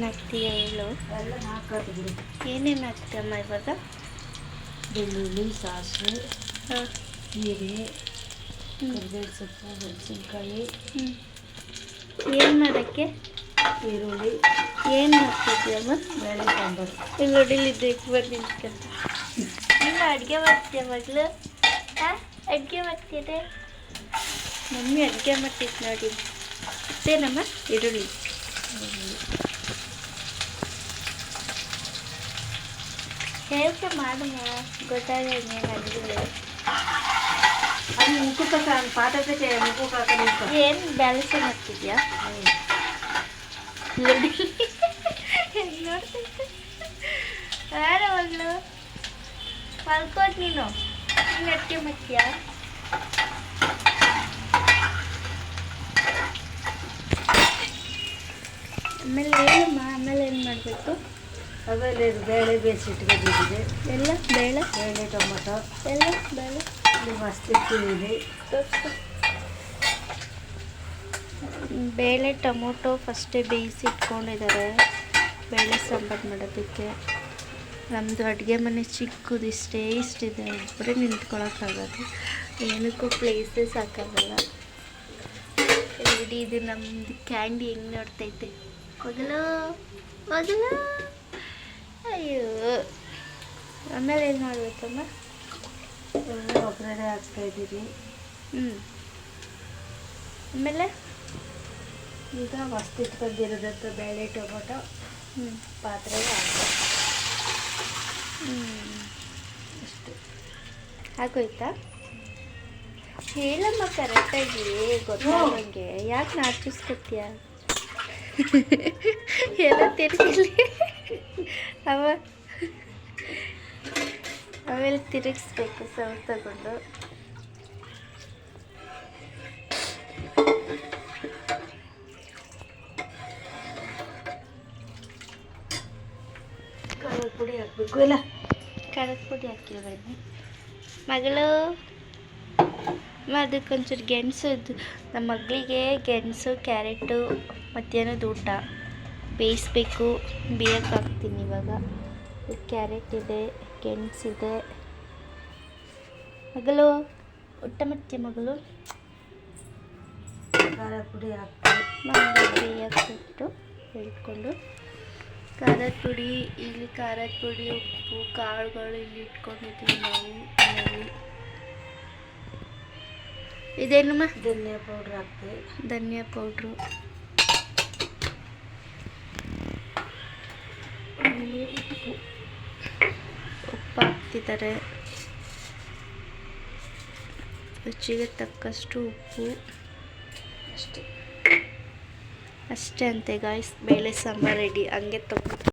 ಏನೇನು ಹಾಕ್ತೀಯ ಹೇಳು. ಎಲ್ಲ ಹಾಕೋದು. ಏನೇನು ಹಾಕ್ತೀಯಮ್ಮ ಇವಾಗ? ಬೆಳ್ಳುಳ್ಳಿ, ಸಾಸಿವೆ, ಹಾಂ, ಜೀರಿಗೆ, ಕರಿಬೇವು ಸೊಪ್ಪು, ಮೆಣಸಿನ್ಕಾಯಿ. ಏನು ಮಾಡೋಕ್ಕೆ? ಈರುಳ್ಳಿ. ಏನು ಹಾಕ್ತಿದ್ಯಮ್ಮ? ಬೇಳೆ ಸಾಂಬಾರು. ಇಲ್ಲಿ ನೋಡಿಲಿದ್ದು ಬಂದು ನಿಂತ್ಕೊಂತ. ನಿಮ್ಮ ಅಡುಗೆ ಮಾಡ್ತೀಯ ಮಗಳು? ಹಾಂ, ಅಡುಗೆ ಮಾಡ್ತಿದ್ದೆ. ಮಮ್ಮಿ ಅಡುಗೆ ಮಾಡ್ತಿತ್ತು ನೋಡಿ. ಮತ್ತೇನಮ್ಮ? ಈರುಳ್ಳಿ. ಹೇಗೆ ಮಾಡಮ್ಮ, ಗೊತ್ತಾಗಲ್ಲ ಏನು ಅಡುಗೆ. ಅದು ಮುಖಕ್ಕೆ ಪಾತ್ರೆ ಮುಖಕ್ಕೆ ಹಾಕೋದು. ಏನು ಬ್ಯಾಲೆನ್ಸ್ ಮಾಡ್ತಿದ್ಯಾ? ನೋಡಿ ನೋಡ್ತೈತೆ ಯಾರ ಮಗಳು ಮಲ್ಕೋದು ನೀನು ಅಡುಗೆ ಮಾಡ್ತೀಯಾ? ಆಮೇಲೆ ಹೇಳಮ್ಮ, ಆಮೇಲೆ ಏನು ಮಾಡಬೇಕು? ಆಮೇಲೆ ಇದು ಬೇಳೆ ಬೇಯಿಸಿಟ್ಕೊಂಡಿದ್ದೆ. ಎಲ್ಲ ಬೇಳೆ ಟೊಮೊಟೊ ಎಲ್ಲ ಬೇಳೆ ಮಸ್ತ್ ಇಟ್ಟಿದ್ದೀನಿ. ಬೇಳೆ ಟೊಮೊಟೊ ಫಸ್ಟೇ ಬೇಯಿಸಿ ಇಟ್ಕೊಂಡಿದ್ದಾರೆ ಬೇಳೆ ಸಾಂಬಾರು ಮಾಡೋದಕ್ಕೆ. ನಮ್ಮದು ಅಡುಗೆ ಮನೆ ಚಿಕ್ಕದು ಇಷ್ಟಿದೆ, ಒಬ್ಬರೇ ನಿಂತ್ಕೊಳ್ಳೋಕ್ಕಾಗೋದು. ಏನಕ್ಕೂ ಪ್ಲೇಸೇ ಸಾಕಾಗಲ್ಲ. ನೋಡಿ, ಇದು ನಮ್ಮದು ಕ್ಯಾಂಡಿ ಹೆಂಗೆ ನೋಡ್ತೈತೆ. ಮಗಳು ಮಗಳು, ಅಯ್ಯೋ. ಆಮೇಲೆ ಏನು ಮಾಡಬೇಕಮ್ಮ? ಒಗ್ಗರಣೆ ಹಾಕ್ತಾಯಿದ್ದೀನಿ. ಆಮೇಲೆ ಈಗ ಮಸ್ತ್ ಇಟ್ಕೊಂಡಿರೋದಂಥ ಬೇಳೆ ಟೊಮೊಟೊ ಪಾತ್ರೆಗೆ ಹಾಕಿ ಅಷ್ಟು ಆಗೋಯ್ತಾ? ಹೇಳಮ್ಮ ಕರೆಕ್ಟಾಗಿ, ಗೊತ್ತಾಗಂಗೆ. ಯಾಕೆ ನಾಚಿಸ್ಕೊತೀಯ? ಎಲ್ಲ ತಿರುಗಿಲಿ ಆಮೇಲೆ ತಿರುಗಿಸ್ಬೇಕು ಸೌಟ್ ತಗೊಂಡು. ಖಾರದ ಪುಡಿ ಹಾಕಬೇಕು. ಇಲ್ಲ, ಖಾರದ ಪುಡಿ ಹಾಕಿಲ್ಲ ಬನ್ನಿ ಮಗಳು. ಅದಕ್ಕೊಂಚೂರು ಗೆಣಸು, ನಮ್ಮ ಮಗಳಿಗೆ ಗೆಣಸು, ಕ್ಯಾರೆಟು ಮಧ್ಯಾಹ್ನದ ಊಟ ಬೇಯಿಸ್ಬೇಕು. ಬೇಯಕ್ಕೆ ಹಾಕ್ತೀನಿ ಇವಾಗ. ಕ್ಯಾರೆಟ್ ಇದೆ, ಗೆಣಸಿದೆ. ಮಗಳು ಊಟ ಮಾಡ್ತೀಯ ಮಗಳು? ಖಾರದ ಪುಡಿ ಹಾಕ್ತೀನಿ. ಮಗಳು ಬೇಯಕ್ಕೆ ಬಿಟ್ಟು ಹೇಳ್ಕೊಂಡು ಖಾರದ ಪುಡಿ, ಇಲ್ಲಿ ಖಾರದ ಪುಡಿ, ಉಪ್ಪು, ಕಾಳುಗಳು ಇಲ್ಲಿ ಇಟ್ಕೊಂಡಿದ್ದೀವಿ ನಾವು ಮನೇಲಿ. ಇದೇನಮ್ಮ? ಧನಿಯಾ ಪೌಡ್ರ್ ಹಾಕ್ತೀವಿ. ಧನಿಯಾ ಪೌಡ್ರು, ಉಪ್ಪು ಹಾಕ್ತಿದ್ದಾರೆ. ರುಚಿಗೆ ತಕ್ಕಷ್ಟು ಉಪ್ಪು. ಅಷ್ಟೇ ಅಂತೆ ಗಾಯ್ಸ್. ಬೇಳೆ ಸಾಂಬಾರು ರೆಡಿ. ಹಂಗೆ ತಗೊಂಡು